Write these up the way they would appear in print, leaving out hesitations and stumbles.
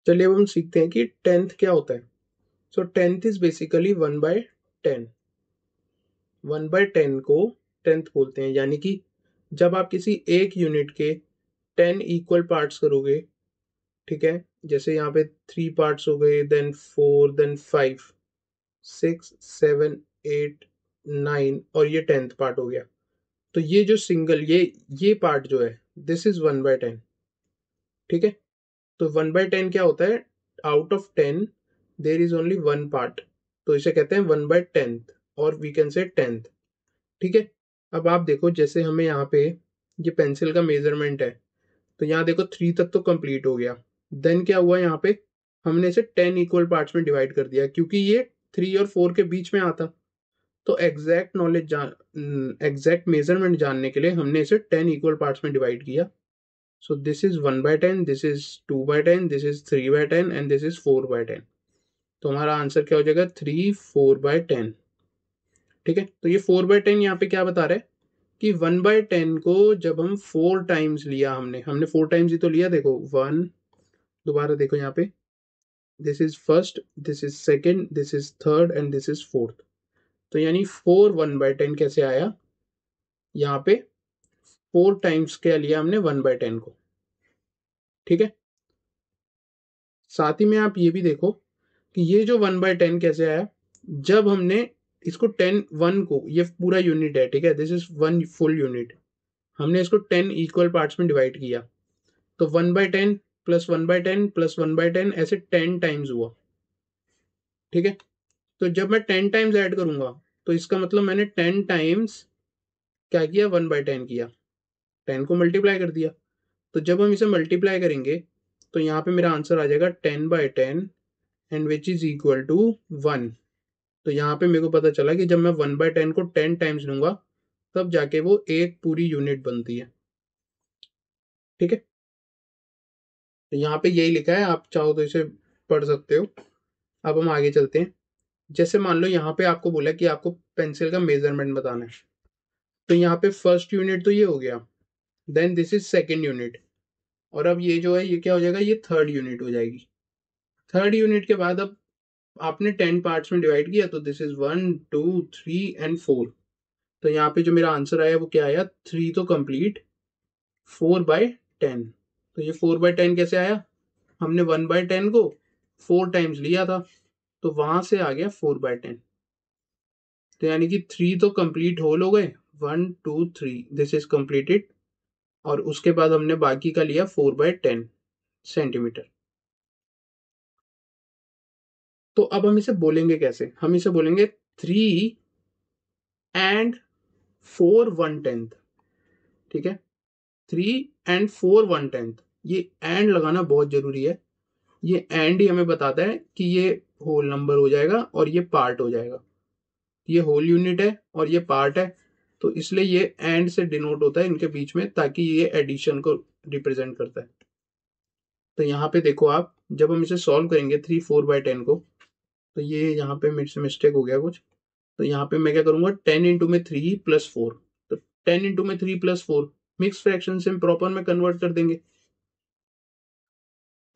चलिए अब हम सीखते हैं कि टेंथ क्या होता है। So tenth is basically 1/10। 1/10 को टेंथ बोलते हैं, यानी कि जब आप किसी एक यूनिट के 10 इक्वल पार्ट्स करोगे, ठीक है, जैसे यहाँ पे 3 पार्ट्स हो गए, देन 4, देन 5, 6, 7, 8, 9 और ये 10th पार्ट हो गया। तो ये जो सिंगल ये पार्ट जो है, दिस इज 1/10। ठीक है, तो 1/10 क्या होता है? Out of 10 there is only one part, तो इसे कहते हैं 1/10 और वी कैन से 10th। ठीक है, अब आप देखो, जैसे हमें यहाँ पे ये पेंसिल का मेजरमेंट है, तो यहाँ देखो 3 तक तो कंप्लीट हो गया। देन क्या हुआ, यहाँ पे हमने इसे 10 इक्वल पार्ट्स में डिवाइड कर दिया, क्योंकि ये 3 और 4 के बीच में आता। तो एग्जैक्ट मेजरमेंट जानने के लिए हमने इसे 10 इक्वल पार्ट्स में डिवाइड किया। So this is 1/10, this is 2/10, this is 3/10 and this is 4/10। तो हमारा आंसर क्या हो जाएगा? 3 4/10। ठीक है, तो ये 4/10 यहाँ पे क्या बता रहा है कि 1/10 को जब हम 4 टाइम्स लिया, हमने 4 टाइम्स ही तो लिया। देखो 1, दोबारा देखो यहाँ पे, this is first, this is second, this is third and this is fourth. तो यानी 4 1/10 कैसे आया? यहाँ पे 4 टाइम्स क्या लिया हमने 1/10 को। ठीक है, साथ ही में आप ये भी देखो कि ये जो 1/10 कैसे आया, जब हमने इसको 1 को, ये पूरा यूनिट है, ठीक है, this is one full unit, हमने इसको 10 इक्वल पार्ट्स में डिवाइड किया। तो 1/10 प्लस 1/10 प्लस 1/10 ऐसे 10 टाइम्स हुआ। ठीक है, तो जब मैं 10 टाइम्स ऐड करूंगा, तो इसका मतलब मैंने 10 टाइम्स क्या किया? 1/10 किया, 10 को मल्टीप्लाई कर दिया। तो जब हम इसे मल्टीप्लाई करेंगे, तो यहाँ पे मेरा आंसर आ जाएगा 10/10 and which is equal to 1। तो यहाँ पे मेरे को पता चला कि जब मैं 1/10 को 10 टाइम्स लूंगा, तब जाके वो एक पूरी यूनिट बनती है। ठीक है, तो यहाँ पे यही लिखा है, आप चाहो तो इसे पढ़ सकते हो। अब हम आगे चलते हैं। जैसे मान लो यहाँ पे आपको बोला कि आपको पेंसिल का मेजरमेंट बताना है, तो यहाँ पे फर्स्ट यूनिट तो ये हो गया, then this is second unit, और अब ये जो है ये क्या हो जाएगा? ये थर्ड यूनिट हो जाएगी। थर्ड यूनिट के बाद अब आपने 10 पार्ट्स में डिवाइड किया, तो दिस इज 1 2 3 एंड 4। तो यहाँ पे जो मेरा आंसर आया वो क्या आया? 3 तो कंप्लीट, 4/10। तो ये 4/10 कैसे आया? हमने 1/10 को 4 टाइम्स लिया था, तो वहां से आ गया 4/10। तो यानी कि 3 तो कंप्लीट होल हो गए, 1 2 3, दिस इज कंप्लीटेड। और उसके बाद हमने बाकी का लिया 4/10 सेंटीमीटर। तो अब हम इसे बोलेंगे कैसे? हम इसे बोलेंगे 3 and 4/110। ठीक है, 3 and 4/110, ये एंड लगाना बहुत जरूरी है। ये एंड ही हमें बताता है कि ये होल नंबर हो जाएगा और ये पार्ट हो जाएगा। ये होल यूनिट है और ये पार्ट है, तो इसलिए ये एंड से डिनोट होता है इनके बीच में, ताकि ये एडिशन को रिप्रेजेंट करता है। तो यहाँ पे देखो आप, जब हम इसे सॉल्व करेंगे 3 4/10 को, तो ये यहाँ पे मेरे से मिस्टेक हो गया कुछ। तो यहाँ पे मैं क्या करूंगा? 10 × 3 + 4। तो 10 × 3 + 4 मिक्स फ्रैक्शन से प्रॉपर में कन्वर्ट कर देंगे।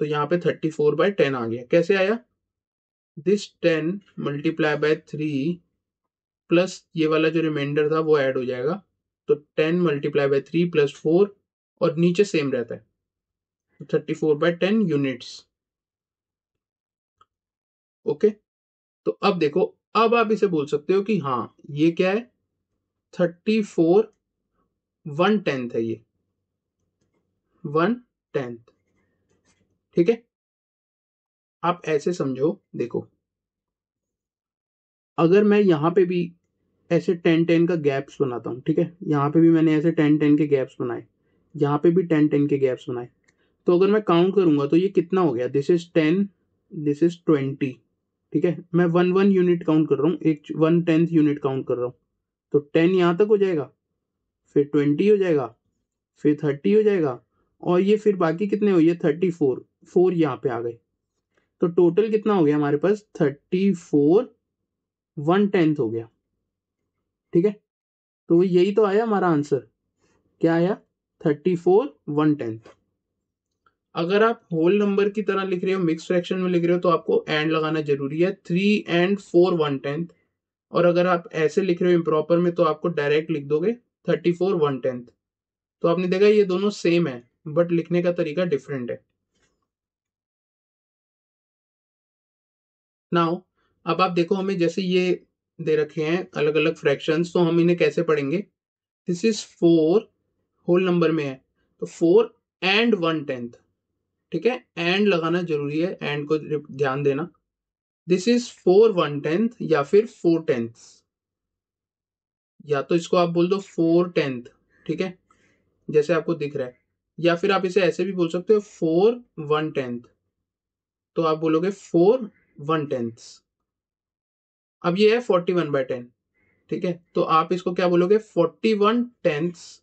तो यहाँ पे 34/10 आ गया। कैसे आया? दिस 10 × 3 प्लस ये वाला जो रिमाइंडर था वो ऐड हो जाएगा। तो 10 × 3 + 4, और नीचे सेम रहता है, तो 34/10 यूनिट्स। ओके, तो अब देखो, अब आप इसे बोल सकते हो कि हाँ ये क्या है? 34/110 है, ये 1/10। ठीक है, आप ऐसे समझो, देखो अगर मैं यहाँ पे भी ऐसे 10 10 का गैप्स बनाता हूँ, ठीक है, यहाँ पे भी मैंने ऐसे 10 10 के गैप्स बनाए, यहाँ पे भी 10 10 के गैप्स बनाए, तो अगर मैं काउंट करूंगा तो ये कितना हो गया? This is 10, this is 20। ठीक है, मैं 1 1 यूनिट काउंट कर रहा हूँ, एक 1/10 यूनिट काउंट कर रहा हूँ। तो 10 यहाँ तक हो जाएगा, फिर 20 हो जाएगा, फिर 30 हो जाएगा, और ये फिर बाकी कितने हुए? 34, 4 यहाँ पे आ गए। तो टोटल कितना हो गया हमारे पास? 34/110 हो गया। ठीक है, तो यही तो आया हमारा आंसर। क्या आया? 34/110। अगर आप होल नंबर की तरह लिख रहे हो, मिक्स फ्रैक्शन में लिख रहे हो, तो आपको एंड लगाना जरूरी है, 3 एंड 4 1/10। और अगर आप ऐसे लिख रहे हो इम्प्रॉपर में, तो आपको डायरेक्ट लिख दोगे 34 1/10। तो आपने देखा ये दोनों सेम है, बट लिखने का तरीका डिफरेंट है। नाउ अब आप देखो, हमें जैसे ये दे रखे हैं अलग अलग फ्रैक्शंस, तो हम इन्हें कैसे पढ़ेंगे? दिस इज 4 होल नंबर में है, तो 4 एंड 1/10। ठीक है, एंड लगाना जरूरी है, एंड को ध्यान देना। दिस इज 4 1/10 या फिर 4/10, या तो इसको आप बोल दो 4/10। ठीक है, जैसे आपको दिख रहा है, या फिर आप इसे ऐसे भी बोल सकते हो 4 1/10, तो आप बोलोगे 4 1/10। अब ये है 41/10। ठीक है, तो आप इसको क्या बोलोगे? 41/10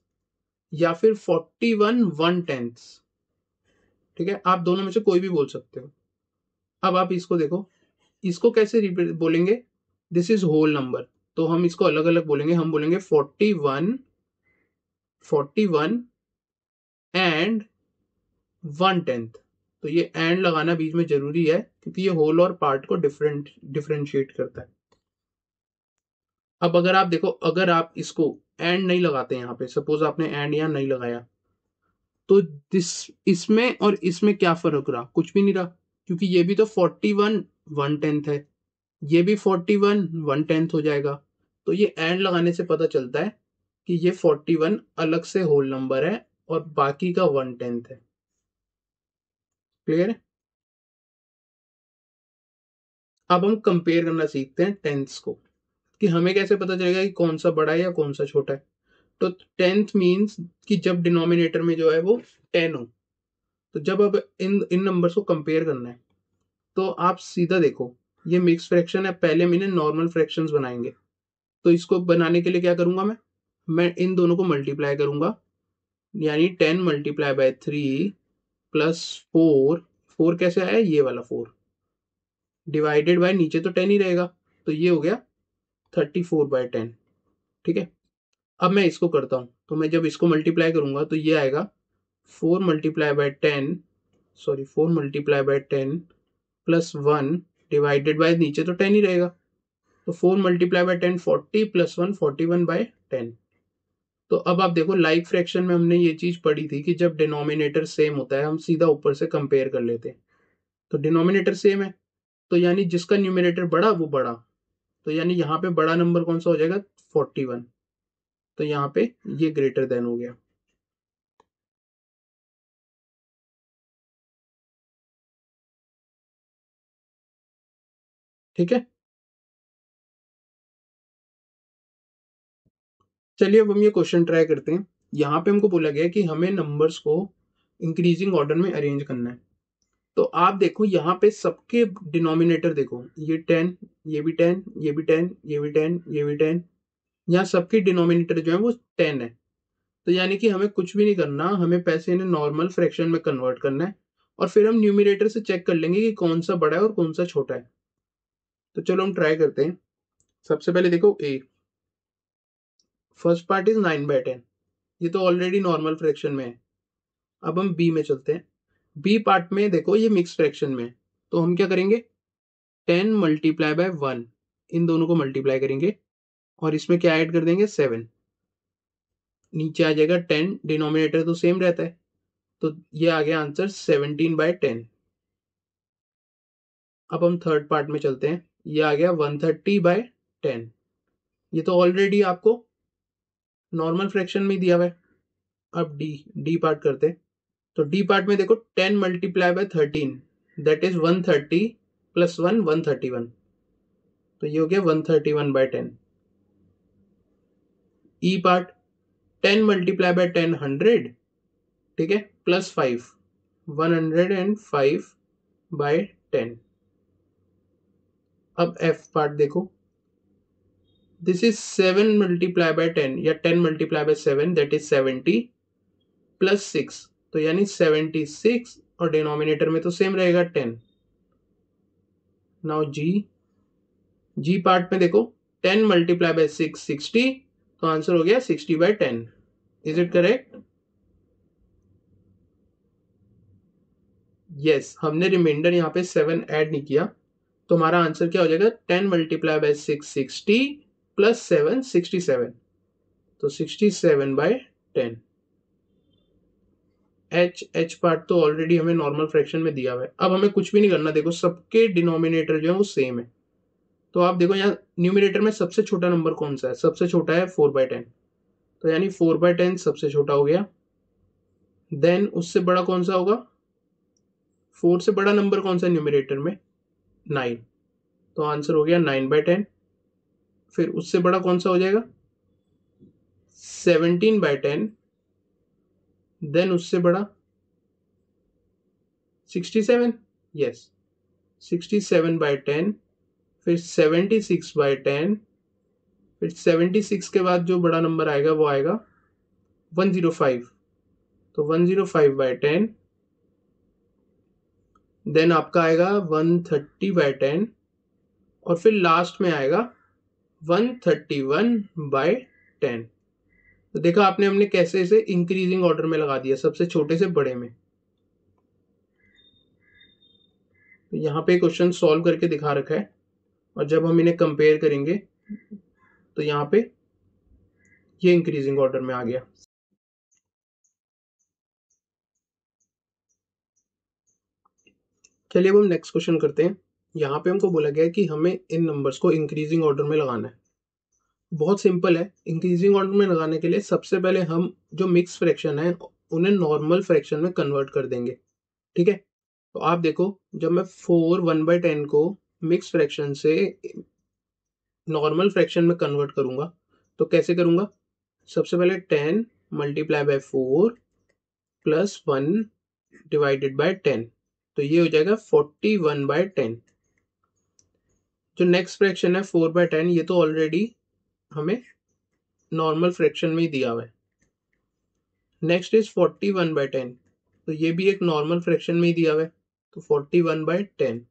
या फिर 41 1/10। ठीक है, आप दोनों में से कोई भी बोल सकते हो। अब आप इसको देखो, इसको कैसे बोलेंगे? दिस इज होल नंबर, तो हम इसको अलग अलग बोलेंगे। हम बोलेंगे 41 एंड 1/10। तो ये एंड लगाना बीच में जरूरी है, क्योंकि ये होल और पार्ट को डिफरेंशिएट करता है। अब अगर आप देखो, अगर आप इसको एंड नहीं लगाते, यहाँ पे सपोज आपने एंड यहाँ नहीं लगाया, तो दिस इसमें और इसमें क्या फर्क रहा? कुछ भी नहीं रहा, क्योंकि ये भी तो 41 1/10 है, ये भी 41 1/10 हो जाएगा। तो ये एंड लगाने से पता चलता है कि ये 41 अलग से होल नंबर है और बाकी का 1/10 है। क्लियर है? अब हम कंपेयर करना सीखते हैं टेंथ्स को, कि हमें कैसे पता चलेगा कि कौन सा बड़ा है या कौन सा छोटा है। तो टेंथ मीन्स कि जब डिनोमिनेटर में जो है वो 10 हो। तो जब अब इन इन नंबर्स को कंपेयर करना है, तो आप सीधा देखो, ये मिक्स फ्रैक्शन है, पहले मैंने नॉर्मल फ्रैक्शंस बनाएंगे। तो इसको बनाने के लिए क्या करूंगा? मैं इन दोनों को मल्टीप्लाई करूंगा, यानी 10 मल्टीप्लाई बाय 3 प्लस 4। 4 कैसे आया? ये वाला 4 डिवाइडेड बाय, नीचे तो 10 ही रहेगा, तो ये हो गया 34/10। ठीक है, अब मैं इसको करता हूं, तो मैं जब इसको मल्टीप्लाई करूंगा तो ये आएगा 4 multiply by 10 plus 1 divided by, नीचे तो 10 ही रहेगा, तो 4 मल्टीप्लाई बाय 10 40 प्लस 1 41/10। तो अब आप देखो, लाइक फ्रैक्शन में हमने ये चीज पढ़ी थी कि जब डिनोमिनेटर सेम होता है, हम सीधा ऊपर से कंपेयर कर लेते हैं। तो डिनोमिनेटर सेम है, तो यानी जिसका न्यूमिनेटर बड़ा वो बड़ा, तो यानी यहाँ पे बड़ा नंबर कौन सा हो जाएगा? 41। तो यहाँ पे ये ग्रेटर देन हो गया। ठीक है, चलिए अब हम ये क्वेश्चन ट्राई करते हैं। यहाँ पे हमको बोला गया कि हमें नंबर्स को इंक्रीजिंग ऑर्डर में अरेंज करना है। तो आप देखो, यहाँ पे सबके डिनोमिनेटर देखो, ये 10, ये भी 10, ये भी 10, ये भी 10, ये भी 10, यहाँ सबकी डिनोमिनेटर जो है वो 10 है। तो यानी कि हमें कुछ भी नहीं करना, हमें पैसे इन्हें नॉर्मल फ्रैक्शन में कन्वर्ट करना है, और फिर हम न्यूमिनेटर से चेक कर लेंगे कि कौन सा बड़ा है और कौन सा छोटा है। तो चलो हम ट्राई करते हैं। सबसे पहले देखो ए, फर्स्ट पार्ट इज 9/10, ये तो ऑलरेडी नॉर्मल फ्रैक्शन में है। अब हम बी में चलते हैं। बी पार्ट में देखो, ये मिक्स फ्रैक्शन में है, तो हम क्या करेंगे? 10 मल्टीप्लाई बाय 1, इन दोनों को मल्टीप्लाई करेंगे, और इसमें क्या ऐड कर देंगे? 7। नीचे आ जाएगा 10, डिनोमिनेटर तो सेम रहता है, तो ये आ गया आंसर 17/10। अब हम थर्ड पार्ट में चलते हैं। ये आ गया 130/10, ये तो ऑलरेडी आपको नॉर्मल फ्रैक्शन में ही दिया हुआ है। अब डी डी पार्ट करते हैं। तो डी पार्ट में देखो, 10 multiply by 13, that is 130 plus 1 131, तो ये हो गया 131/10। ई पार्ट, 10 मल्टीप्लाई बाय 10 100, ठीक है, प्लस 5 105/10। अब एफ पार्ट देखो, दिस इज 7 मल्टीप्लाई बाय 10 या 10 multiply by 7, that is 70 plus 6, तो यानी 76, और डिनोमिनेटर में तो सेम रहेगा 10। नाउ जी, जी पार्ट में देखो, 10 मल्टीप्लाई बाय 6 60, तो आंसर हो गया 60/10। Is it correct? यस, हमने रिमाइंडर यहाँ पे 7 ऐड नहीं किया, तो हमारा आंसर क्या हो जाएगा, 10 मल्टीप्लाई बाय 6 60 प्लस 7 67, तो 67/10। एच पार्ट तो ऑलरेडी हमें नॉर्मल फ्रैक्शन में दिया हुआ है। अब हमें कुछ भी नहीं करना, देखो सबके डिनोमिनेटर जो है वो सेम है। तो आप देखो यहाँ न्यूमिनेटर में सबसे छोटा नंबर कौन सा है, सबसे छोटा है 4/10, तो यानी 4/10 सबसे छोटा हो गया। देन उससे बड़ा कौन सा होगा, 4 से बड़ा नंबर कौन सा न्यूमिनेटर में, 9, तो आंसर हो गया 9/10। फिर उससे बड़ा कौन सा हो जाएगा, 17/10। देन उससे बड़ा 67, यस 67/10। फिर 76/10। फिर 76 के बाद जो बड़ा नंबर आएगा वो आएगा 105, तो 105/10। देन आपका आएगा 130/10, और फिर लास्ट में आएगा 131/10। तो देखा आपने, हमने कैसे इसे इंक्रीजिंग ऑर्डर में लगा दिया, सबसे छोटे से बड़े में। तो यहाँ पे क्वेश्चन सॉल्व करके दिखा रखा है, और जब हम इन्हें कंपेयर करेंगे तो यहाँ पे ये इंक्रीजिंग ऑर्डर में आ गया। चलिए अब हम नेक्स्ट क्वेश्चन करते हैं। यहाँ पे हमको बोला गया है कि हमें इन नंबर्स को इंक्रीजिंग ऑर्डर में लगाना है। बहुत सिंपल है, इंक्रीजिंग ऑर्डर में लगाने के लिए सबसे पहले हम जो मिक्स फ्रैक्शन है उन्हें नॉर्मल फ्रैक्शन में कन्वर्ट कर देंगे। ठीक है, तो आप देखो, जब मैं 4 1/10 को मिक्स फ्रैक्शन से नॉर्मल फ्रैक्शन में कन्वर्ट करूंगा, तो कैसे करूंगा, सबसे पहले 10 multiply by 4 plus 1 divided by 10, तो ये हो जाएगा 41/10। जो नेक्स्ट फ्रैक्शन है 4/10, ये तो ऑलरेडी हमें नॉर्मल फ्रैक्शन में ही दिया हुआ है। नेक्स्ट इज 41/10, तो ये भी एक नॉर्मल फ्रैक्शन में ही दिया हुआ है, तो 41/10।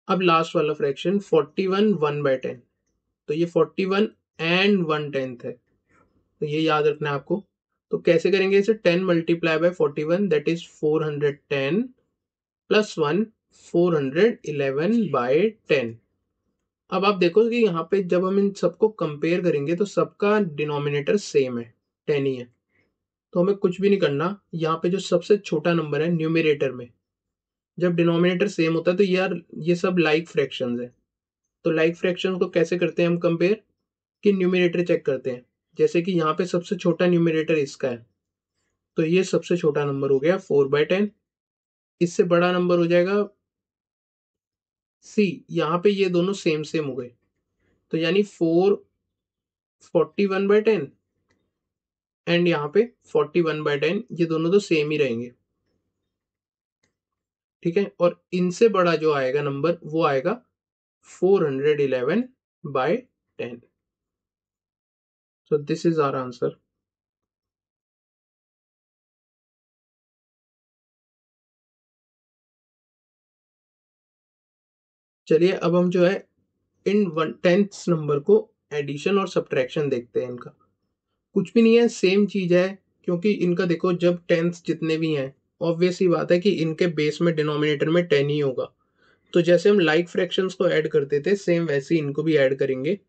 अब लास्ट वाला फ्रैक्शन 41 1/10, तो ये 41 एंड 1/10 है, तो ये याद रखना है आपको। तो कैसे करेंगे इसे, 10 multiply by 41 that is 410 plus 1 411/10। अब आप देखो कि यहाँ पे जब हम इन सबको कंपेयर करेंगे तो सबका डिनोमिनेटर सेम है, 10 ही है, तो हमें कुछ भी नहीं करना। यहाँ पे जो सबसे छोटा नंबर है न्यूमिनेटर में, जब डिनोमिनेटर सेम होता है तो यार ये सब लाइक फ्रैक्शंस है, तो लाइक फ्रैक्शन को कैसे करते हैं हम कंपेयर, कि न्यूमिनेटर चेक करते हैं। जैसे कि यहाँ पे सबसे छोटा न्यूमिनेटर इसका है, तो ये सबसे छोटा नंबर हो गया 4/10। इससे बड़ा नंबर हो जाएगा सी, यहाँ पे ये दोनों सेम सेम हो गए, तो यानी 41/10 एंड यहाँ पे 41/10, ये दोनों तो सेम ही रहेंगे। ठीक है, और इनसे बड़ा जो आएगा नंबर वो आएगा 411/10। So this is our answer. चलिए अब हम जो है इन 1/10 नंबर को एडिशन और सब्ट्रैक्शन देखते हैं इनका। कुछ भी नहीं है, सेम चीज है, क्योंकि इनका देखो जब टेंथ जितने भी हैं, ऑब्वियस ही बात है कि इनके बेस में डिनोमिनेटर में 10 ही होगा। तो जैसे हम लाइक फ्रैक्शंस को ऐड करते थे सेम वैसे ही इनको भी ऐड करेंगे।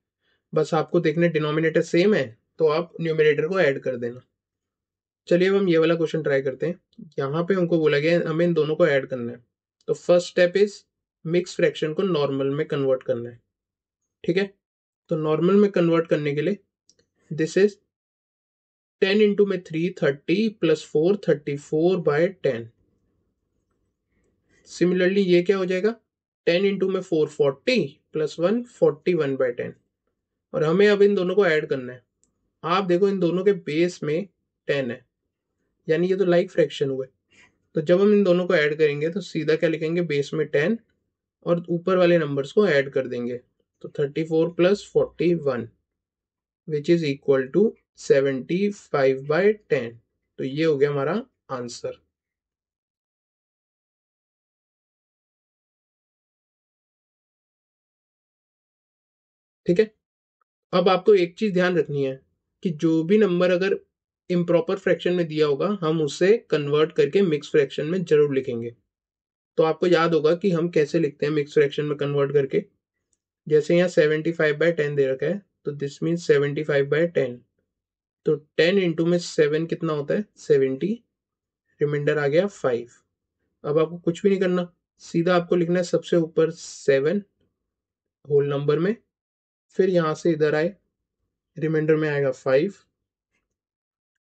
बस आपको देखने डिनोमिनेटर सेम है तो आप न्यूमिनेटर को ऐड कर देना। चलिए अब हम ये वाला क्वेश्चन ट्राई करते हैं। यहाँ पे हमको बोला गया है हमें इन दोनों को ऐड करना है। तो first step is mix fraction को नॉर्मल में कन्वर्ट करना है। ठीक है, तो नॉर्मल में कन्वर्ट करने के लिए दिस इज 10 इंटू में 3 30 प्लस 4 34/10। सिमिलरली ये क्या हो जाएगा, 10 इंटू में 4 40 प्लस 1 41/10। और हमें अब इन दोनों को ऐड करना है। आप देखो इन दोनों के बेस में 10 है, यानी ये तो लाइक फ्रैक्शन हुए। तो जब हम इन दोनों को ऐड करेंगे तो सीधा क्या लिखेंगे, बेस में 10 और ऊपर वाले नंबर्स को ऐड कर देंगे। तो 34 plus 41 which is equal to 75/10। तो ये हो गया हमारा आंसर। ठीक है, अब आपको एक चीज ध्यान रखनी है कि जो भी नंबर अगर इम्प्रॉपर फ्रैक्शन में दिया होगा हम उसे कन्वर्ट करके मिक्स फ्रैक्शन में जरूर लिखेंगे। तो आपको याद होगा कि हम कैसे लिखते हैं मिक्स फ्रैक्शन में कन्वर्ट करके। जैसे यहाँ 75/10 दे रखा है, तो दिस मीन्स 75/10। तो 10 इंटू में 7 कितना होता है 70, रिमाइंडर आ गया 5। अब आपको कुछ भी नहीं करना, सीधा आपको लिखना है सबसे ऊपर 7 होल नंबर में, फिर यहाँ से इधर आए, रिमाइंडर में आएगा 5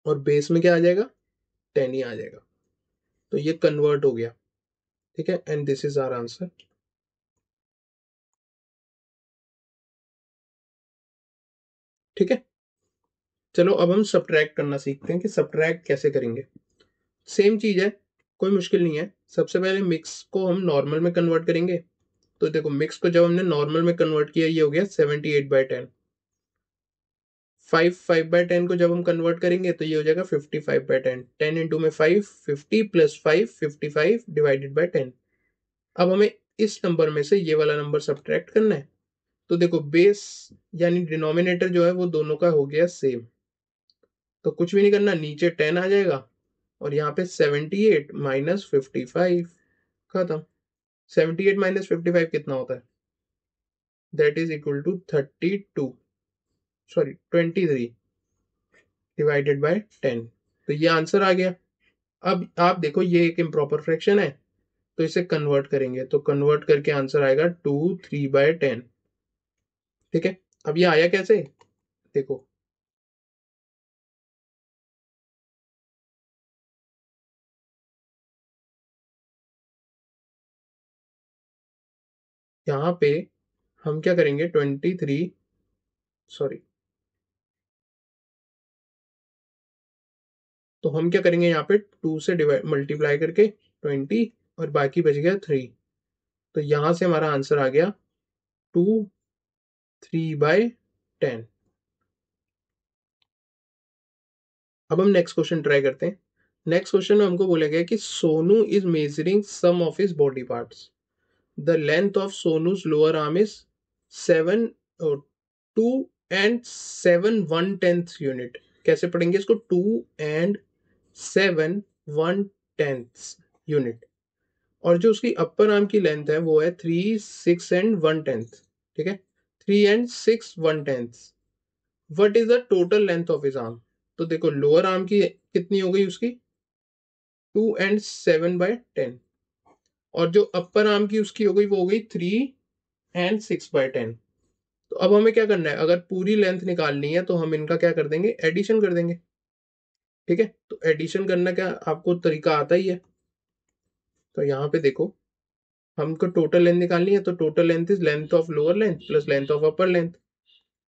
और बेस में क्या आ जाएगा 10 ही आ जाएगा। तो ये कन्वर्ट हो गया, ठीक है, and this is our answer. ठीक है, चलो अब हम सब्ट्रैक्ट करना सीखते हैं कि सब्ट्रैक्ट कैसे करेंगे। सेम चीज है, कोई मुश्किल नहीं है। सबसे पहले मिक्स को हम नॉर्मल में कन्वर्ट करेंगे। तो देखो मिक्स को जब हमने नॉर्मल में कन्वर्ट किया, ये हो गया 78/10। 5/10 को जब हम कन्वर्ट करेंगे तो ये हो जाएगा 55/10। 10 इंटू में 5, 50 प्लस 5, 55 डिवाइडेड बाई 10। अब हमें इस नंबर में से ये वाला नंबर सब्ट्रैक्ट करना है। तो देखो बेस यानी डिनोमिनेटर जो है वो दोनों का हो गया सेम, तो कुछ भी नहीं करना, नीचे 10 आ जाएगा और यहाँ पे 78 माइनस 55, खत्म। 78 माइनस 55 कितना होता है, that is equal to 32, sorry 23 divided by 10। तो ये आंसर आ गया। अब आप देखो ये एक इम्प्रॉपर फ्रैक्शन है, तो इसे कन्वर्ट करेंगे, तो कन्वर्ट करके आंसर आएगा 2/3/10। ठीक है, अब ये आया कैसे, देखो यहाँ पे हम क्या करेंगे 23, सॉरी, तो हम क्या करेंगे यहाँ पे 2 से डिवाइड मल्टीप्लाई करके 20 और बाकी बच गया 3। तो यहां से हमारा आंसर आ गया 2/3/10। अब हम नेक्स्ट क्वेश्चन ट्राई करते हैं। नेक्स्ट क्वेश्चन में हमको बोला गया कि Sonu is measuring some of his body parts. The length of Sonu's lower arm is 7 2 and 7/110 unit. कैसे पढ़ेंगे इसको, 2 एंड 7/110 यूनिट। और जो उसकी अपर आर्म की लेंथ है वो है 3 6 एंड 1/10। ठीक है, 3 and 6/110। What is the total length of his arm. तो देखो लोअर आर्म की कितनी हो गई उसकी 2 एंड 7/10, और जो अपर आर्म की उसकी हो गई वो हो गई 3 एंड 6/10। तो अब हमें क्या करना है, अगर पूरी लेंथ निकालनी है तो हम इनका क्या कर देंगे, एडिशन कर देंगे। ठीक है, तो एडिशन करना क्या आपको तरीका आता ही है। तो यहाँ पे देखो हमको टोटल लेंथ निकालनी है, तो total length is length of lower length plus length of upper length.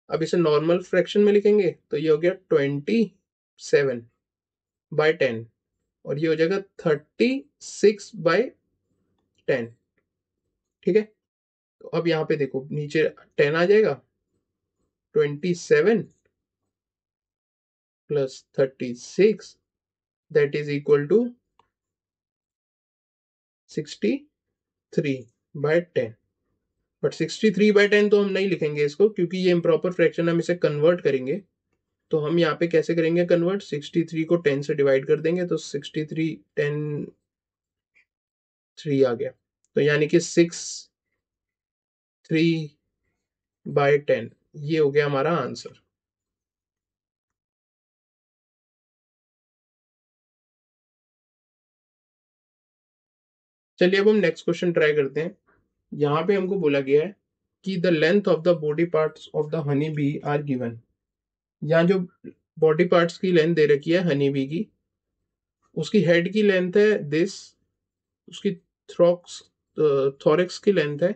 अब इसे नॉर्मल फ्रैक्शन में लिखेंगे तो ये हो गया 27/10 और ये हो जाएगा 36/10। ठीक है, तो अब यहाँ पे देखो नीचे 10 आ जाएगा, 27 plus 36 that is equal to 63/10। But 63/10 तो हम नहीं लिखेंगे इसको, क्योंकि ये इम्प्रॉपर फ्रैक्शन, हम इसे कन्वर्ट करेंगे। तो हम यहाँ पे कैसे करेंगे कन्वर्ट, 63 को 10 से डिवाइड कर देंगे, तो 63 10 3 आ गया, तो यानी कि 63/10, ये हो गया हमारा आंसर। चलिए अब हम नेक्स्ट क्वेश्चन ट्राई करते हैं। यहाँ पे हमको बोला गया है कि the length of the body parts of the honey bee are given. यहाँ जो बॉडी पार्ट्स की लेंथ दे रखी है हनी बी की, उसकी हेड की लेंथ है दिस, उसकी थ्रॉक्स थोरिक्स की लेंथ है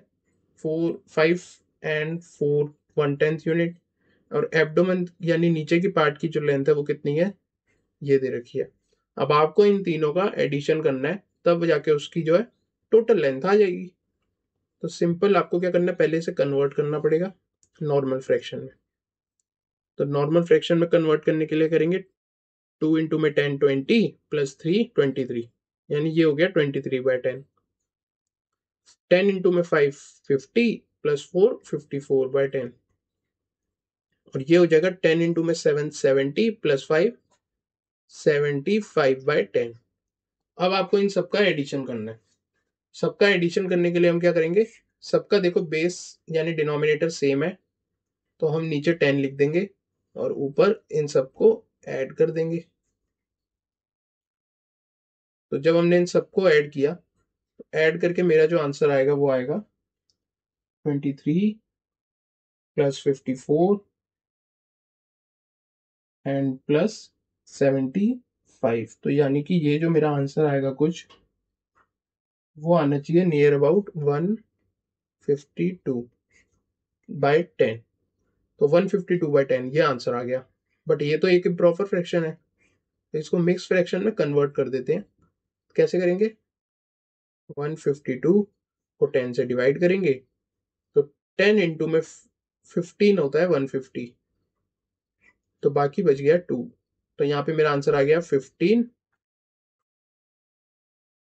5 एंड 4/110 यूनिट, और एब्डोमेन यानी नीचे की पार्ट की जो लेंथ है वो कितनी है, ये दे रखी है। अब आपको इन तीनों का एडिशन करना है, तब जाके उसकी जो है टोटल लेंथ आ जाएगी। तो सिंपल आपको क्या करना है, पहले से कन्वर्ट करना पड़ेगा नॉर्मल फ्रैक्शन में। तो नॉर्मल फ्रैक्शन में कन्वर्ट करने के लिए करेंगे 2 इंटू में 10 20 प्लस 3 23, यानी ये हो गया 23/10। 10 इंटू में 5 50 प्लस 4 54/10, और ये हो जाएगा 10 इंटू में 7 70 प्लस 5 75/10। अब आपको इन सबका एडिशन करना है। सबका एडिशन करने के लिए हम क्या करेंगे, सबका देखो बेस यानी डिनोमिनेटर सेम है, तो हम नीचे 10 लिख देंगे और ऊपर इन सबको ऐड कर देंगे। तो जब हमने इन सबको ऐड किया, तो ऐड करके मेरा जो आंसर आएगा वो आएगा 23 प्लस 54 एंड प्लस 75। तो यानी कि ये जो मेरा आंसर आएगा कुछ, वो आना चाहिए नियर अबाउट 152/10। तो 152/10 ये आंसर आ गया। बट ये तो एक इम्प्रॉपर फ्रैक्शन है, तो इसको मिक्स फ्रैक्शन में कन्वर्ट कर देते हैं। कैसे करेंगे, 152 को 10 से डिवाइड करेंगे, तो 10 इंटू में 15 होता है 150, तो बाकी बच गया 2। तो यहाँ पे मेरा आंसर आ गया 15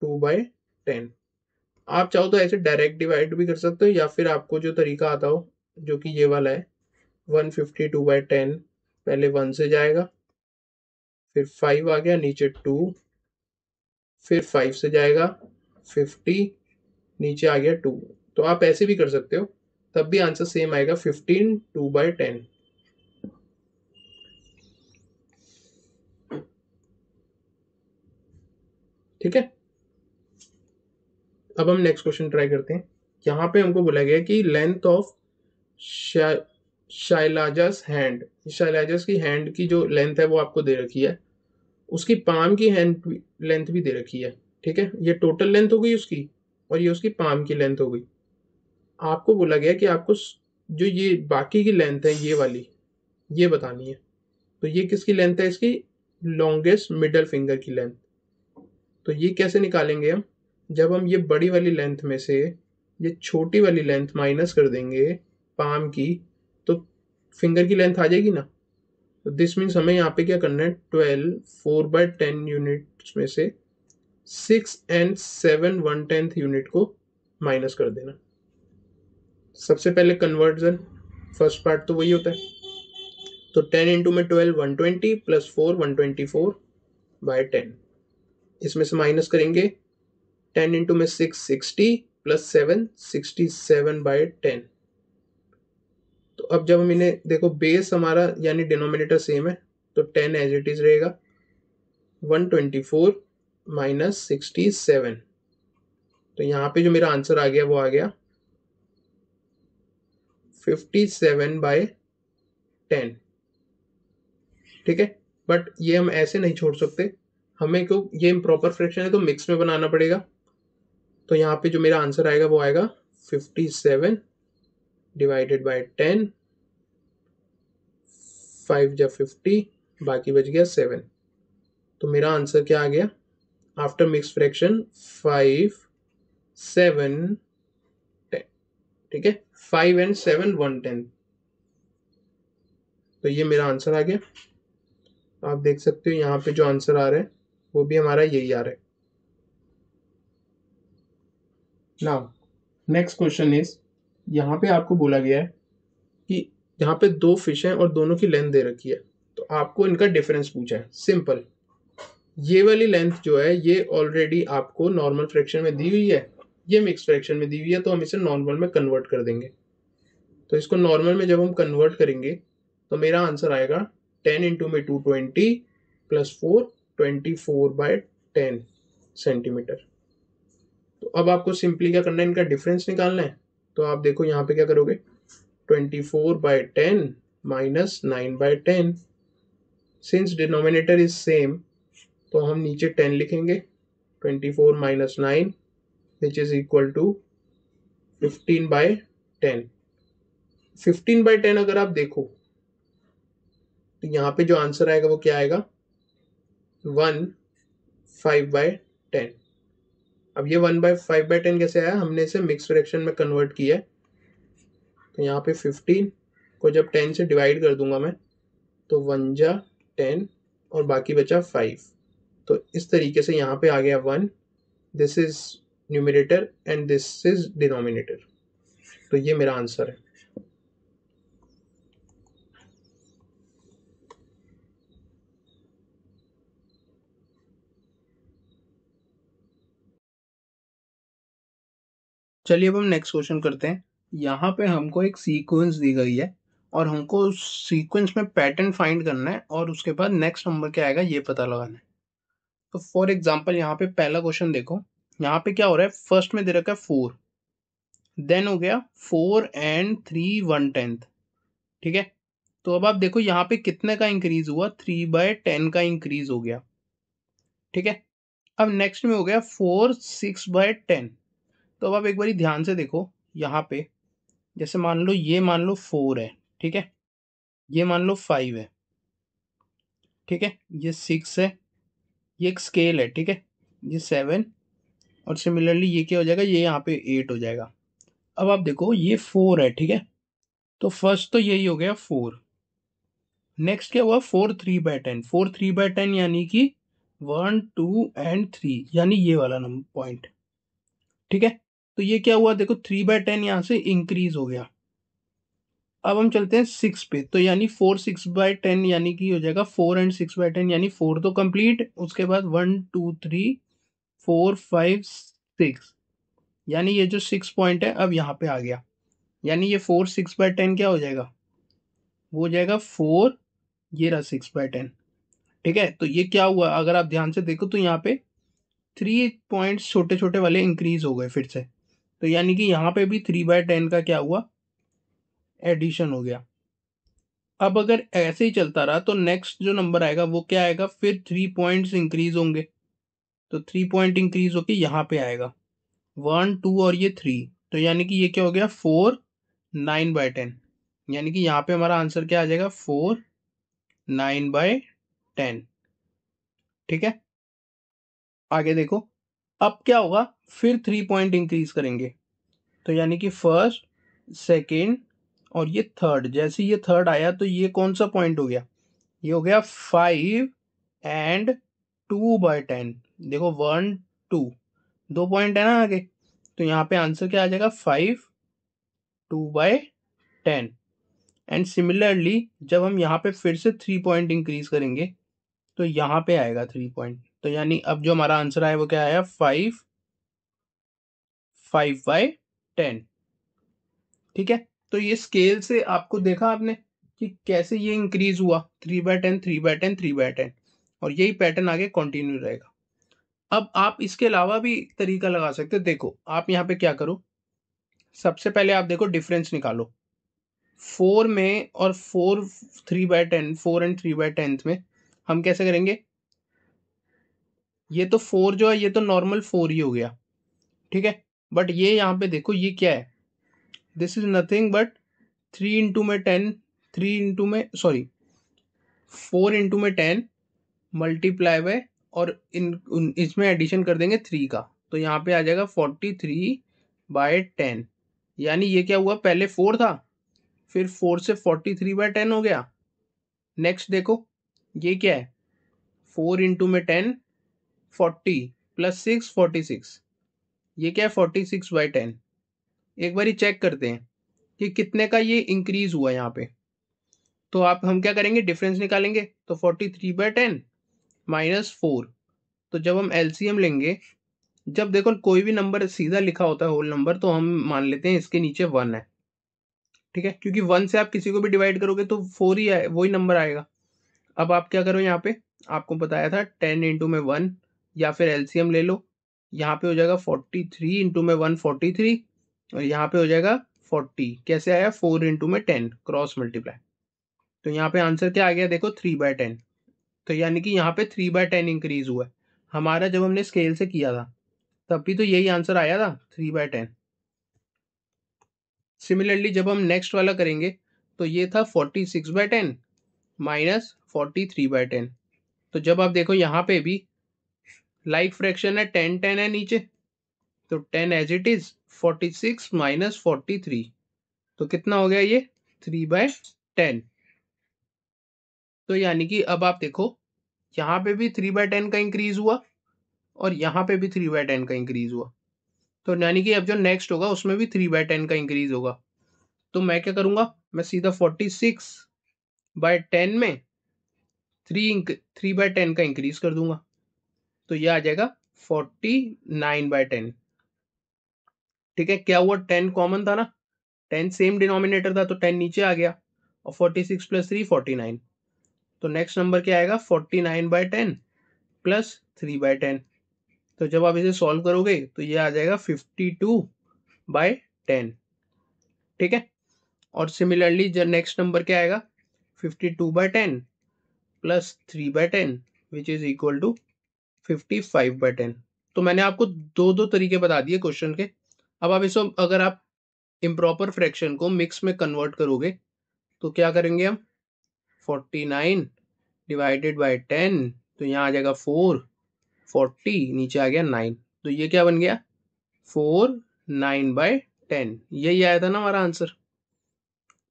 2/10। आप चाहो तो ऐसे डायरेक्ट डिवाइड भी कर सकते हो, या फिर आपको जो तरीका आता हो, जो कि ये वाला है, 152/10 पहले 1 से जाएगा, फिर 5 आ गया, नीचे 2, फिर 5 से जाएगा 50, नीचे आ गया 2। तो आप ऐसे भी कर सकते हो, तब भी आंसर सेम आएगा 15 2/10। ठीक है, अब हम नेक्स्ट क्वेश्चन ट्राई करते हैं। यहाँ पे हमको बोला गया कि लेंथ ऑफ शाइलाजास हैंड, शाइलाजास की हैंड की जो लेंथ है वो आपको दे रखी है, उसकी पाम की हैंड लेंथ भी दे रखी है। ठीक है, ये टोटल लेंथ हो गई उसकी, और ये उसकी पाम की लेंथ हो गई। आपको बोला गया कि आपको जो ये बाकी की लेंथ है ये वाली, ये बतानी है। तो ये किसकी लेंथ है, इसकी लॉन्गेस्ट मिडल फिंगर की लेंथ। तो ये कैसे निकालेंगे हम, जब हम ये बड़ी वाली लेंथ में से ये छोटी वाली लेंथ माइनस कर देंगे पाम की, तो फिंगर की लेंथ आ जाएगी ना। तो दिस मीन्स हमें यहाँ पे क्या करना है, 12 4/10 यूनिट्स में से 6 and 7 1/10 यूनिट को माइनस कर देना। सबसे पहले कन्वर्जन, फर्स्ट पार्ट तो वही होता है। तो 10 इंटू में 12 120 प्लस 4 124/10। इसमें से माइनस करेंगे 10 इंटू में 6 60 प्लस 7 67/10। तो अब जब हम इन्हें देखो, बेस हमारा यानी डिनोमिनेटर सेम है, तो 10 एज इट इज रहेगा, 124 माइनस 67। तो यहाँ पे जो मेरा आंसर आ गया वो आ गया 57/10। ठीक है, बट ये हम ऐसे नहीं छोड़ सकते, हमें क्यों, ये इम्प्रॉपर फ्रैक्शन है तो मिक्स में बनाना पड़ेगा। तो यहाँ पे जो मेरा आंसर आएगा वो आएगा 57/10, 5 जा 50, बाकी बच गया 7। तो मेरा आंसर क्या आ गया, आफ्टर मिक्स फ्रैक्शन 5 7 10। ठीक है, 5 and 7 1/10। तो ये मेरा आंसर आ गया। आप देख सकते हो यहाँ पे जो आंसर आ रहा है वो भी हमारा यही आ रहा है। नाउ नेक्स्ट क्वेश्चन इज, यहाँ पे आपको बोला गया है कि यहाँ पे दो फिश हैं और दोनों की लेंथ दे रखी है, तो आपको इनका डिफरेंस पूछा है। सिंपल, ये वाली लेंथ जो है ये ऑलरेडी आपको नॉर्मल फ्रैक्शन में दी हुई है, ये मिक्स फ्रैक्शन में दी हुई है, तो हम इसे नॉर्मल में कन्वर्ट कर देंगे। तो इसको नॉर्मल में जब हम कन्वर्ट करेंगे, तो मेरा आंसर आएगा 10 इंटू में 220 प्लस 4 24/10 सेंटीमीटर। तो अब आपको सिंपली क्या करना है, इनका डिफरेंस निकालना है। तो आप देखो यहाँ पे क्या करोगे, 24/10 minus 9/10। Since denominator is same, तो हम नीचे 10 लिखेंगे, 24 minus 9 which is equal to 15/10। 15/10 अगर आप देखो, तो यहाँ पे जो आंसर आएगा वो क्या आएगा, 1/5/10। अब ये 1/5/10 कैसे आया, हमने इसे मिक्स फ्रैक्शन में कन्वर्ट किया है। तो यहाँ पे 15 को जब 10 से डिवाइड कर दूंगा मैं, तो 1 जा 10 और बाकी बचा 5। तो इस तरीके से यहाँ पे आ गया 1। This is numerator and this is denominator. तो ये मेरा आंसर है। चलिए अब हम नेक्स्ट क्वेश्चन करते हैं। यहाँ पे हमको एक सीक्वेंस दी गई है और हमको उस सीक्वेंस में पैटर्न फाइंड करना है और उसके बाद नेक्स्ट नंबर क्या आएगा ये पता लगाना है। तो फॉर एग्जाम्पल यहाँ पे पहला क्वेश्चन देखो। यहाँ पे क्या हो रहा है, फर्स्ट में दे रखा है 4, देन हो गया 4 and 3 1/10। ठीक है, तो अब आप देखो यहाँ पे कितने का इंक्रीज हुआ, 3/10 का इंक्रीज हो गया। ठीक है, अब नेक्स्ट में हो गया 4 6/10। तो अब आप एक बारी ध्यान से देखो यहाँ पे, जैसे मान लो 4 है। ठीक है, ये मान लो 5 है। ठीक है, ये 6 है, ये एक स्केल है। ठीक है, ये 7, और सिमिलरली ये क्या हो जाएगा, ये यहाँ पे 8 हो जाएगा। अब आप देखो ये 4 है। ठीक है, तो फर्स्ट तो यही हो गया 4। नेक्स्ट क्या हुआ, 4 3/10। 4 3/10 यानी कि 1 2 and 3, यानी ये वाला नंबर पॉइंट। ठीक है, तो ये क्या हुआ, देखो 3/10 यहाँ से इंक्रीज हो गया। अब हम चलते हैं 6 पे, तो यानी 4 6/10 यानी कि हो जाएगा 4 and 6/10, यानी 4 तो कंप्लीट, उसके बाद 1 2 3 4 5 6, यानी ये जो 6 पॉइंट है अब यहाँ पे आ गया। यानी ये 4 6/10 क्या हो जाएगा, वो हो जाएगा 4, ये रहा 6/10। ठीक है, तो ये क्या हुआ, अगर आप ध्यान से देखो तो यहाँ पे 3 पॉइंट्स छोटे छोटे वाले इंक्रीज हो गए फिर से। तो यानी कि यहाँ पे भी 3/10 का क्या हुआ, एडिशन हो गया। अब अगर ऐसे ही चलता रहा तो नेक्स्ट जो नंबर आएगा वो क्या आएगा, फिर 3 पॉइंट्स इंक्रीज होंगे। तो 3 पॉइंट इंक्रीज होके यहाँ पे आएगा 1 2 और ये 3। तो यानी कि ये क्या हो गया, 4 9/10। यानी कि यहाँ पे हमारा आंसर क्या आ जाएगा, 4 9/10। ठीक है, आगे देखो। अब क्या होगा, फिर 3 पॉइंट इंक्रीज करेंगे। तो यानी कि फर्स्ट, सेकेंड और ये थर्ड। जैसे ये थर्ड आया तो ये कौन सा पॉइंट हो गया, ये हो गया 5 and 2/10। देखो 1 2, 2 पॉइंट है ना आगे, तो यहाँ पे आंसर क्या आ जाएगा, 5 2/10। एंड सिमिलरली जब हम यहाँ पे फिर से 3 पॉइंट इंक्रीज करेंगे तो यहाँ पे आएगा 3 पॉइंट। तो यानी अब जो हमारा आंसर आया वो क्या आया, 5 5/10। ठीक है, तो ये स्केल से आपको देखा आपने कि कैसे ये इंक्रीज हुआ, 3/10 3/10 3/10, और यही पैटर्न आगे कंटिन्यू रहेगा। अब आप इसके अलावा भी तरीका लगा सकते हो। देखो आप यहाँ पे क्या करो, सबसे पहले आप देखो डिफरेंस निकालो 4 में और 4 3/10, 4 and 3/10 में हम कैसे करेंगे। ये तो 4 जो है ये तो नॉर्मल 4 ही हो गया। ठीक है, बट ये यहाँ पे देखो ये क्या है, this is nothing but 3 into में 10, 4 into में 10 मल्टीप्लाई बाय, और इसमें एडिशन कर देंगे 3 का, तो यहाँ पे आ जाएगा 43/10। यानी ये क्या हुआ, पहले 4 था, फिर 4 से 43/10 हो गया। नेक्स्ट देखो ये क्या है, 4 into में 10, 40 + 6 46, ये क्या है 46/10। एक बार चेक करते हैं कि कितने का ये इंक्रीज हुआ यहाँ पे। तो आप हम क्या करेंगे, डिफरेंस निकालेंगे। तो 43/10 -4। तो जब हम एलसीएम लेंगे, जब देखो कोई भी नंबर सीधा लिखा होता है होल नंबर, तो हम मान लेते हैं इसके नीचे 1 है। ठीक है, क्योंकि 1 से आप किसी को भी डिवाइड करोगे तो 4 ही आए, वही नंबर आएगा। अब आप क्या करो, यहाँ पे आपको बताया था 10 into में 1, या फिर एलसीएम ले लो। यहाँ पे हो जाएगा 43 into में 1 43, और यहाँ पे हो जाएगा 40। कैसे आया, 4 into में 10 क्रॉस मल्टीप्लाई। तो यहाँ पे आंसर क्या आ गया, देखो 3/10। तो यानी कि यहाँ पे 3/10 इंक्रीज हुआ है हमारा, जब हमने स्केल से किया था तब भी तो यही आंसर आया था, 3/10। सिमिलरली जब हम नेक्स्ट वाला करेंगे तो ये था 46/10 -43/10। तो जब आप देखो यहाँ पे भी लाइक फ्रैक्शन है, 10 10 है नीचे, तो 10 एज इट इज, 46 -43, तो कितना हो गया ये, 3/10। तो यानी कि अब आप देखो यहाँ पे भी 3/10 का इंक्रीज हुआ और यहाँ पे भी 3/10 का इंक्रीज हुआ। तो यानी कि अब जो नेक्स्ट होगा उसमें भी 3/10 का इंक्रीज होगा। तो मैं क्या करूंगा, मैं सीधा 46/10 में 3/10 का इंक्रीज कर दूंगा। तो ये आ जाएगा 49/10। ठीक है, क्या हुआ, 10 कॉमन था ना, 10 सेम डिनोमिनेटर था तो 10 नीचे आ गया, और 46 प्लस 3 49। तो नेक्स्ट नंबर क्या आएगा, 49/10 प्लस 3/10। तो जब आप इसे सॉल्व करोगे तो ये आ जाएगा 52/10। ठीक है, और सिमिलरली जो नेक्स्ट नंबर क्या आएगा, 52/10 plus 3/10 which is equal to 55/10। तो मैंने आपको दो दो तरीके बता दिए क्वेश्चन के। अब आप इसको, अगर आप इम्प्रॉपर फ्रैक्शन को मिक्स में कन्वर्ट करोगे तो क्या करेंगे हम, 49 डिवाइडेड बाय 10, तो यहाँ आ जाएगा 4, 40 नीचे आ गया 9, तो ये क्या बन गया, 4/9/10, यही आया था ना हमारा आंसर।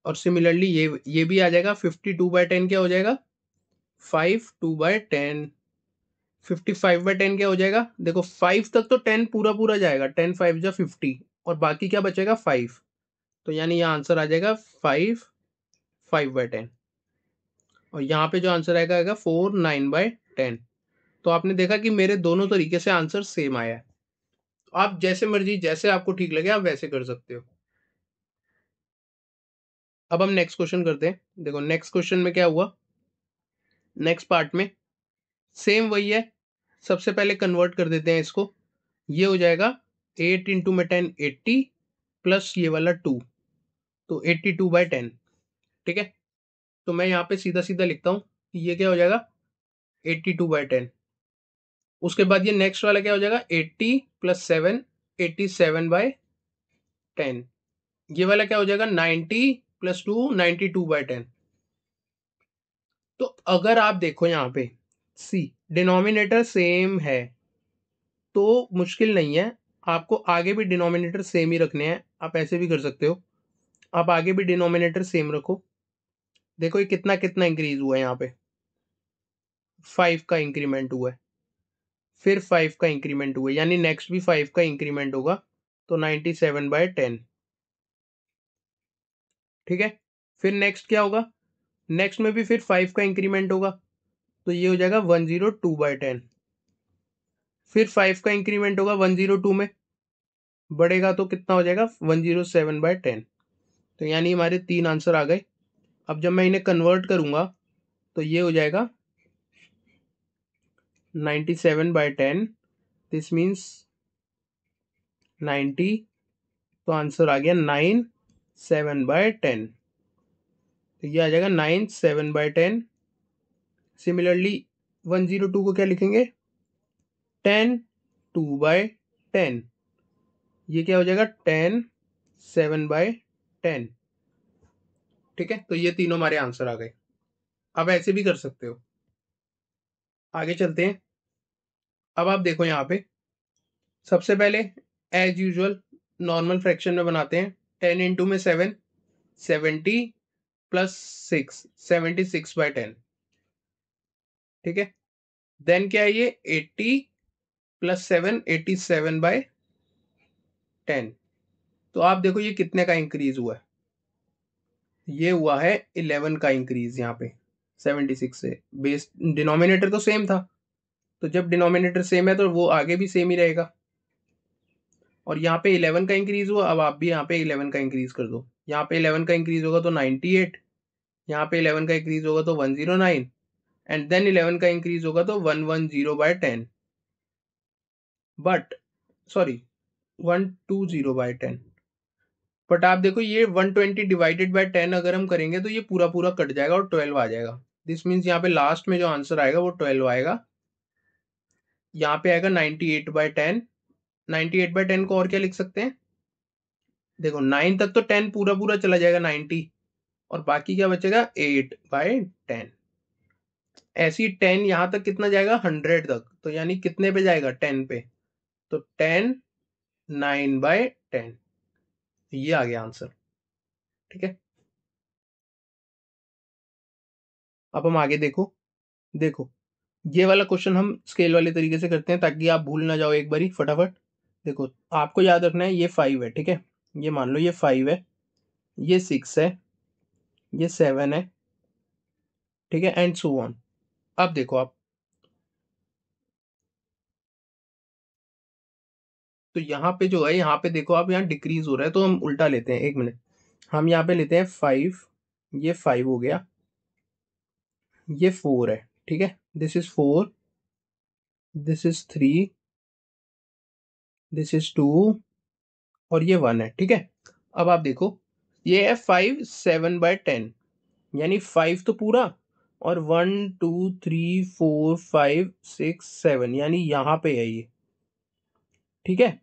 और सिमिलरली ये भी आ जाएगा, 52/10 क्या हो जाएगा, 52/10। 55/10 क्या हो जाएगा, देखो 5 तक तो 10 पूरा पूरा जाएगा, 10 5 जा 50, और बाकी क्या बचेगा 5, तो यानी यहाँ आंसर आ जाएगा 5/10। और यहाँ पे जो आंसर आएगा 4/9/10। तो आपने देखा कि मेरे दोनों तरीके से आंसर सेम आया है। तो आप जैसे मर्जी, जैसे आपको ठीक लगे आप वैसे कर सकते हो। अब हम नेक्स्ट क्वेश्चन करते हैं। देखो नेक्स्ट क्वेश्चन में क्या हुआ, नेक्स्ट पार्ट में सेम वही है, सबसे पहले कन्वर्ट कर देते हैं इसको। ये हो जाएगा 8 इंटू में 10 80 प्लस ये वाला 2, तो 82/10। ठीक है, तो मैं यहाँ पे सीधा सीधा लिखता हूँ, ये क्या हो जाएगा 82/10। उसके बाद ये नेक्स्ट वाला क्या हो जाएगा, 80 प्लस 7 87/10। ये वाला क्या हो जाएगा 90 प्लस 2 92/10। तो अगर आप देखो यहाँ पे सी डिनोमिनेटर सेम है तो मुश्किल नहीं है, आपको आगे भी डिनोमिनेटर सेम ही रखने हैं। आप ऐसे भी कर सकते हो, आप आगे भी डिनोमिनेटर सेम रखो। देखो ये कितना कितना इंक्रीज हुआ है, यहाँ पे 5 का इंक्रीमेंट हुआ है, फिर 5 का इंक्रीमेंट हुआ है, यानी नेक्स्ट भी 5 का इंक्रीमेंट होगा, तो 97/10। ठीक है, फिर नेक्स्ट क्या होगा, नेक्स्ट में भी फिर 5 का इंक्रीमेंट होगा, तो ये हो जाएगा 102/10। फिर 5 का इंक्रीमेंट होगा 102 में, बढ़ेगा तो कितना हो जाएगा 107/10। तो यानी हमारे 3 आंसर आ गए। अब जब मैं इन्हें कन्वर्ट करूंगा तो ये हो जाएगा 97/10, दिस मीन्स 90, तो आंसर आ गया 97/10। तो ये आ जाएगा 97/10। सिमिलरली 102 को क्या लिखेंगे, 10/2/10, ये क्या हो जाएगा 10/7/10। ठीक है, तो ये तीनों हमारे आंसर आ गए। अब ऐसे भी कर सकते हो। आगे चलते हैं। अब आप देखो यहाँ पे सबसे पहले एज यूजुअल नॉर्मल फ्रैक्शन में बनाते हैं। 10 इंटू में 7 70 प्लस 6 76/10। ठीक है, देन क्या है ये 80 प्लस 7 87/10। तो आप देखो ये कितने का इंक्रीज हुआ है, ये हुआ है 11 का इंक्रीज यहाँ पे 76 से। बेस डिनोमिनेटर तो सेम था, तो जब डिनोमिनेटर सेम है तो वो आगे भी सेम ही रहेगा। और यहाँ पे 11 का इंक्रीज हुआ, अब आप भी यहाँ पे 11 का इंक्रीज कर दो। यहाँ पे 11 का इंक्रीज होगा तो 98, यहाँ पे 11 का इंक्रीज होगा तो 109, एंड देन 11 का इंक्रीज होगा तो 110/10, बट सॉरी 120/10। बट आप देखो ये 120 डिवाइडेड बाय 10 अगर हम करेंगे तो ये पूरा पूरा कट जाएगा और 12 आ जाएगा। दिस मीन्स यहाँ पे लास्ट में जो आंसर आएगा वो 12 आएगा। यहाँ पे आएगा 98/10। 98/10 को और क्या लिख सकते हैं, देखो 9 तक तो 10 पूरा पूरा चला जाएगा 90, और बाकी क्या बचेगा 8/10। ऐसी 10 यहां तक कितना जाएगा 100 तक, तो यानी कितने पे जाएगा 10 पे, तो 10 9/10। ये आ गया आंसर। ठीक है, अब हम आगे देखो। देखो ये वाला क्वेश्चन हम स्केल वाले तरीके से करते हैं ताकि आप भूल ना जाओ एक बारी फटाफट। देखो आपको याद रखना है ये 5 है, ठीक है, ये मान लो ये 5 है, ये 6 है, ये 7 है, ठीक है, एंड सो ऑन। अब देखो आप तो यहाँ पे जो है, यहाँ पे देखो आप, यहाँ डिक्रीज हो रहा है, तो हम उल्टा लेते हैं, 1 मिनट। हम यहाँ पे लेते हैं 5, ये 5 हो गया, ये 4 है, ठीक है, this is 4, this is 3, this is 2, और ये 1 है, ठीक है। अब आप देखो, ये है 5 7/10, यानी 5 तो पूरा, और 1 2 3 4 5 6 7, यानी यहाँ पे है ये, ठीक है।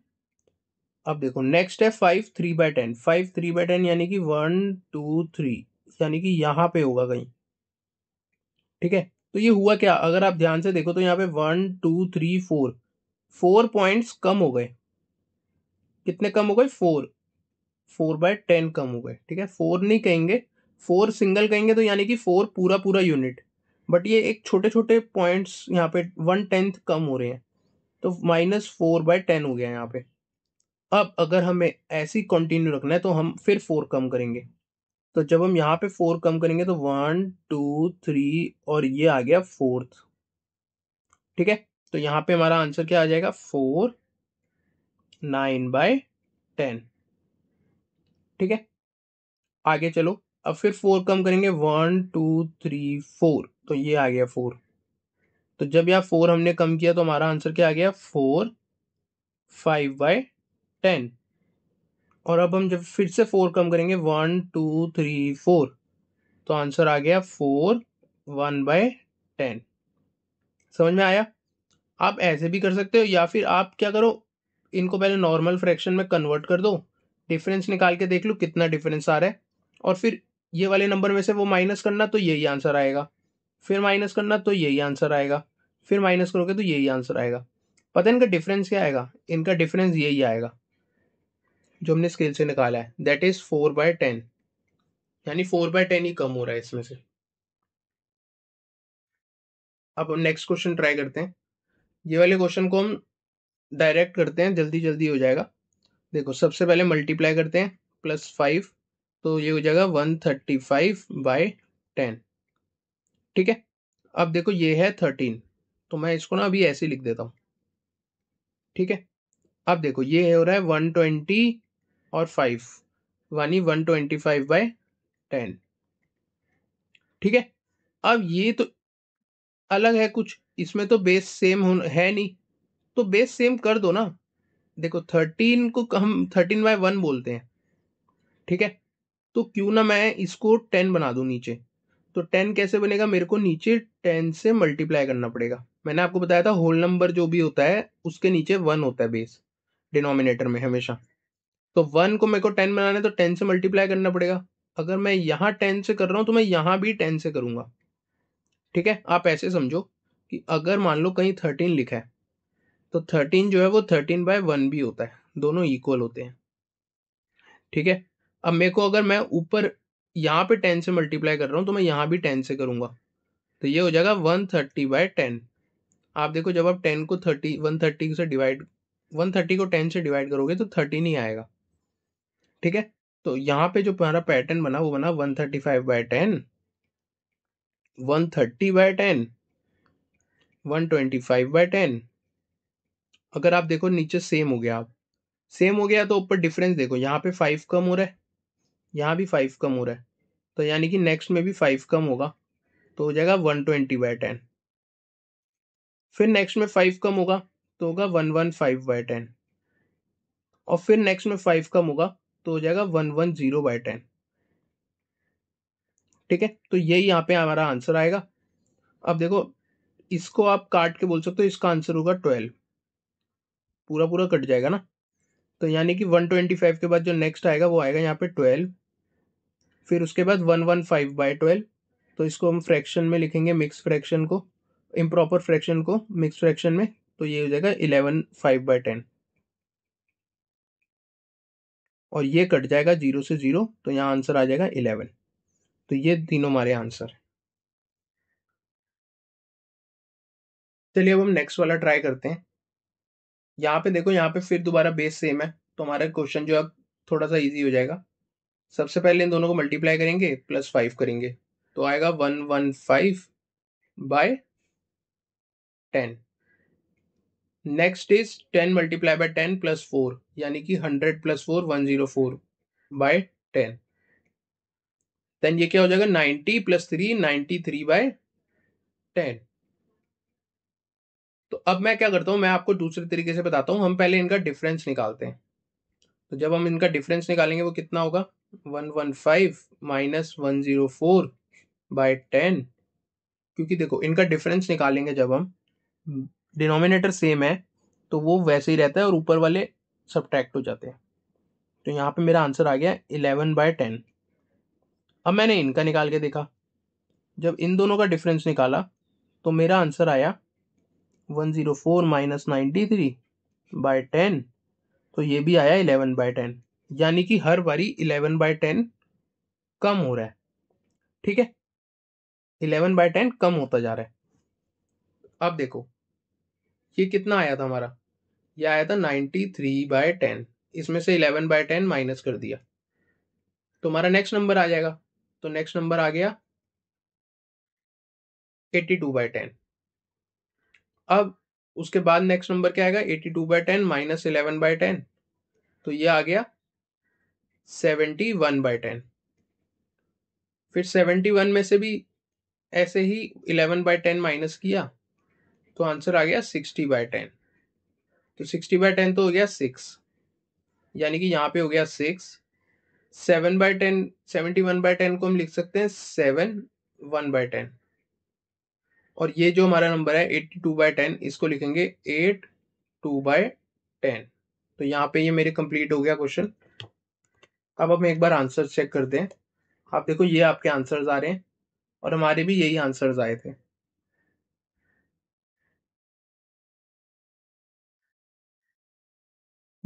अब देखो नेक्स्ट है 5 3/10, 5 3/10 यानी कि 1 2 3, यानी कि यहाँ पे होगा कहीं, ठीक है। तो ये हुआ क्या, अगर आप ध्यान से देखो तो यहाँ पे 1 2 3 4, 4 पॉइंट्स कम हो गए। कितने कम हो गए, 4 4/10 कम हो गए, ठीक है। 4 नहीं कहेंगे, 4 सिंगल कहेंगे, तो यानी कि 4 पूरा पूरा यूनिट, बट ये एक छोटे छोटे पॉइंट्स यहाँ पे 1/10 कम हो रहे हैं, तो -4/10 हो गया यहाँ पे। अब अगर हमें ऐसी कंटिन्यू रखना है तो हम फिर 4 कम करेंगे। तो जब हम यहाँ पे 4 कम करेंगे तो 1 2 3, और ये आ गया 4th, ठीक है। तो यहाँ पे हमारा आंसर क्या आ जाएगा, 4 9/10, ठीक है। आगे चलो, अब फिर 4 कम करेंगे, 1 2 3 4, तो ये आ गया 4। तो जब यहाँ 4 हमने कम किया तो हमारा आंसर क्या आ गया, 4 5/10। और अब हम जब फिर से 4 कम करेंगे, 1 2 3 4, तो आंसर आ गया 4 1/10। समझ में आया। आप ऐसे भी कर सकते हो, या फिर आप क्या करो, इनको पहले नॉर्मल फ्रैक्शन में कन्वर्ट कर दो, डिफरेंस निकाल के देख लो कितना डिफरेंस आ रहा है, और फिर ये वाले नंबर में से वो माइनस करना, तो यही आंसर आएगा, फिर माइनस करना तो यही आंसर आएगा, फिर माइनस करोगे तो यही आंसर आएगा। पता है इनका डिफरेंस क्या आएगा, इनका डिफरेंस यही आएगा जो हमने स्केल से निकाला है, दैट इज 4/10, यानी 4/10 ही कम हो रहा है इसमें से। अब नेक्स्ट क्वेश्चन ट्राई करते हैं। ये वाले क्वेश्चन को हम डायरेक्ट करते हैं, जल्दी जल्दी हो जाएगा। देखो सबसे पहले मल्टीप्लाई करते हैं, +5, तो ये हो जाएगा 135/10, ठीक है। अब देखो ये है 13, तो मैं इसको ना अभी ऐसे ही लिख देता हूँ, ठीक है। अब देखो ये हो रहा है 120 और 5, यानी 125/10, ठीक है। अब ये तो अलग है कुछ, इसमें तो बेस सेम है नहीं, तो बेस सेम कर दो ना। देखो 13 को हम 13/1 बोलते हैं, ठीक है। तो क्यों ना मैं इसको 10 बना दूं नीचे। तो 10 कैसे बनेगा, मेरे को नीचे 10 से मल्टीप्लाई करना पड़ेगा। मैंने आपको बताया था होल नंबर जो भी होता है उसके नीचे 1 होता है बेस, डिनोमिनेटर में हमेशा। तो 1 को मेरे को 10 बनाना है तो 10 से मल्टीप्लाई करना पड़ेगा। अगर मैं यहाँ 10 से कर रहा हूँ तो मैं यहाँ भी 10 से करूंगा, ठीक है। आप ऐसे समझो कि अगर मान लो कहीं 13 लिखा है, तो 13 जो है वो 13/1 भी होता है, दोनों इक्वल होते हैं, ठीक है। अब मेरे को अगर मैं ऊपर यहाँ पे 10 से मल्टीप्लाई कर रहा हूँ तो मैं यहाँ भी 10 से करूंगा, तो ये हो जाएगा 130/10। आप देखो जब आप 10 को 130 से डिवाइड, 130 को 10 से डिवाइड करोगे तो 13 ही आएगा, ठीक है। तो यहाँ पे जो हमारा पैटर्न बना वो बना 135/10, 130/10, 125/10। अगर आप देखो नीचे सेम हो गया, आप सेम हो गया तो ऊपर डिफरेंस देखो, यहाँ पे 5 कम हो रहा है, यहाँ भी 5 कम हो रहा है, तो यानी कि नेक्स्ट में भी 5 कम होगा, तो हो जाएगा 120/10। फिर नेक्स्ट में 5 कम होगा तो होगा 115/10, और फिर नेक्स्ट में 5 कम होगा तो हो जाएगा 110/10, ठीक है। तो यही यहाँ पे हमारा आंसर आएगा। अब देखो इसको आप काट के बोल सकते हो, इसका आंसर होगा 12, पूरा पूरा कट जाएगा ना, तो यानी कि 125 के बाद जो नेक्स्ट आएगा वो आएगा यहाँ पे 12, फिर उसके बाद 115/12। तो इसको हम फ्रैक्शन में लिखेंगे, मिक्स फ्रैक्शन को, इम्प्रॉपर फ्रैक्शन को मिक्स फ्रैक्शन में, तो ये हो जाएगा 11/5/10, और ये कट जाएगा 0 से 0, तो यहाँ आंसर आ जाएगा 11। तो ये तीनों हमारे आंसर। चलिए अब हम नेक्स्ट वाला ट्राई करते हैं। यहाँ पे देखो, यहाँ पे फिर दोबारा बेस सेम है, तो हमारा क्वेश्चन जो है थोड़ा सा इजी हो जाएगा। सबसे पहले इन दोनों को मल्टीप्लाई करेंगे, +5 करेंगे, तो आएगा 115/10, next is 10 multiply by 10 plus 4, यानी कि 100 प्लस 4 104 बाय 10। देन ये क्या हो जाएगा 90 प्लस 3 93 बाय 10। तो अब मैं क्या करता हूँ, मैं आपको दूसरे तरीके से बताता हूँ। हम पहले इनका डिफरेंस निकालते हैं। तो जब हम इनका डिफरेंस निकालेंगे वो कितना होगा, 115 माइनस 104 बाय 10। क्योंकि देखो इनका डिफरेंस निकालेंगे जब हम, डिनोमिनेटर सेम है तो वो वैसे ही रहता है और ऊपर वाले सब्ट्रैक्ट हो जाते हैं। तो यहाँ पे मेरा आंसर आ गया 11/10। अब मैंने इनका निकाल के देखा, जब इन दोनों का डिफरेंस निकाला तो मेरा आंसर आया 104 माइनस 93 बाय 10। तो ये भी आया 11/10, यानी कि हर बारी 11/10 कम हो रहा है। ठीक है, 11/10 कम होता जा रहा है। अब देखो ये कितना आया था हमारा, ये आया था 93/10। इसमें से 11/10 माइनस कर दिया तो हमारा नेक्स्ट नंबर आ जाएगा। तो नेक्स्ट नंबर आ गया 82/10। अब उसके बाद नेक्स्ट नंबर क्या आएगा, 82/10 माइनस 11/10। तो ये आ गया 71/10। फिर 71 में से भी ऐसे ही 11/10 माइनस किया तो आंसर आ गया 60/10। तो 60/10 तो हो गया 6, यानी कि यहाँ पे हो गया 6। 7/10, 71/10 को हम लिख सकते हैं 7 1/10। और ये जो हमारा नंबर है 82/10, इसको लिखेंगे 82/10। तो यहाँ पे ये मेरे कंप्लीट हो गया क्वेश्चन। अब हम एक बार आंसर चेक करते हैं। आप देखो ये आपके आंसर्स आ रहे हैं और हमारे भी यही आंसर्स आए थे।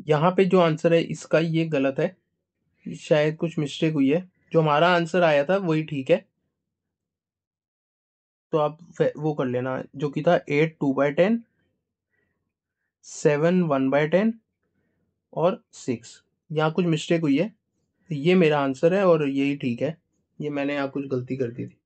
यहाँ पे जो आंसर है इसका ये गलत है, शायद कुछ मिस्टेक हुई है। जो हमारा आंसर आया था वही ठीक है। तो आप वो कर लेना जो कि था 8 2/10, 7 1/10 और 6। यहाँ कुछ मिस्टेक हुई है। ये मेरा आंसर है और यही ठीक है। ये मैंने यहाँ कुछ गलती कर दी थी।